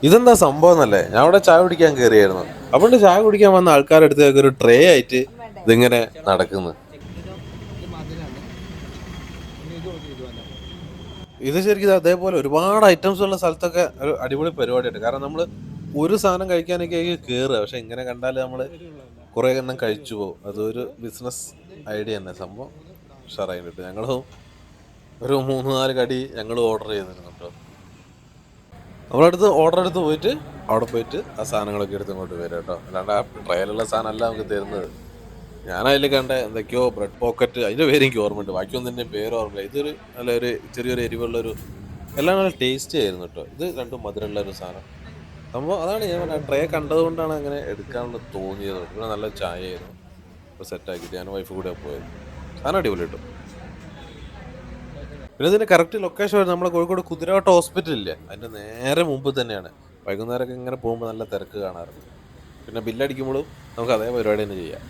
ഇതെന്താ സംഭവം എന്നല്ലേ, ഞാൻ അവിടെ ചായ കുടിക്കാൻ കയറിയായിരുന്നു. അപ്പോൾ ചായ കുടിക്കാൻ വന്ന ആൾക്കാരുടെ അടുത്തേക്ക് ഒരു ട്രേ ആയിട്ട് ഇതിങ്ങനെ നടക്കുന്നു. ഇത് ശരിക്കും അതേപോലെ ഒരുപാട് ഐറ്റംസ് ഉള്ള സ്ഥലത്തൊക്കെ ഒരു അടിപൊളി പരിപാടിയുണ്ട്. കാരണം നമ്മൾ ഒരു സാധനം കഴിക്കാനൊക്കെ കയറുക, പക്ഷെ ഇങ്ങനെ കണ്ടാൽ നമ്മൾ കുറേ എണ്ണം കഴിച്ചു പോകും. അതൊരു ബിസിനസ് ഐഡിയ തന്നെ. സംഭവം ഉഷാറായിട്ട് കിട്ടും. ഞങ്ങളും ഒരു 3-4 കടി ഞങ്ങൾ ഓർഡർ ചെയ്തിരുന്നു കേട്ടോ. നമ്മളടുത്ത് ഓർഡർ എടുത്ത് പോയിട്ട് അവിടെ പോയിട്ട് ആ സാധനങ്ങളൊക്കെ എടുത്ത് ഇങ്ങോട്ട് വരും കേട്ടോ. അല്ലാണ്ട് ആ ട്രയലുള്ള സാധനമല്ല നമുക്ക് തരുന്നത്. ഞാൻ അതിൽ കണ്ട എന്തൊക്കെയോ ബ്രെഡ് പോക്കറ്റ്, അതിൻ്റെ പേര് എനിക്ക് ഓർമ്മയുണ്ട്, ബാക്കിയൊന്നും എൻ്റെ പേര് ഓർമ്മയില്ല. ഇതൊരു നല്ലൊരു ചെറിയൊരു എരിവുള്ളൊരു, എല്ലാം നല്ല ടേസ്റ്റി ആയിരുന്നു കേട്ടോ. ഇത് രണ്ടും മധുരമുള്ള ഒരു സാധനം. സംഭവം അതാണ് ഞാൻ പറഞ്ഞ ട്രേ കണ്ടതുകൊണ്ടാണ് അങ്ങനെ എടുക്കാനുള്ള തോന്നിയത്. ഇവിടെ നല്ല ചായ ആയിരുന്നു. ഇപ്പോൾ സെറ്റാക്കിയിട്ട് ഞാൻ വൈഫ് കൂടെ പോയത്. സാധനം അടിപൊളി കിട്ടും. പിന്നെ ഇതിൻ്റെ കറക്റ്റ് ലൊക്കേഷൻ വരുന്നത് നമ്മുടെ കോഴിക്കോട് കുതിരവട്ടം ഹോസ്പിറ്റലില്ലേ, അതിൻ്റെ നേരെ മുമ്പ് തന്നെയാണ്. വൈകുന്നേരമൊക്കെ ഇങ്ങനെ പോകുമ്പോൾ നല്ല തിരക്ക് കാണാറുണ്ട്. പിന്നെ ബില്ലടിക്കുമ്പോഴും നമുക്ക് അതേ പരിപാടി തന്നെ ചെയ്യാം.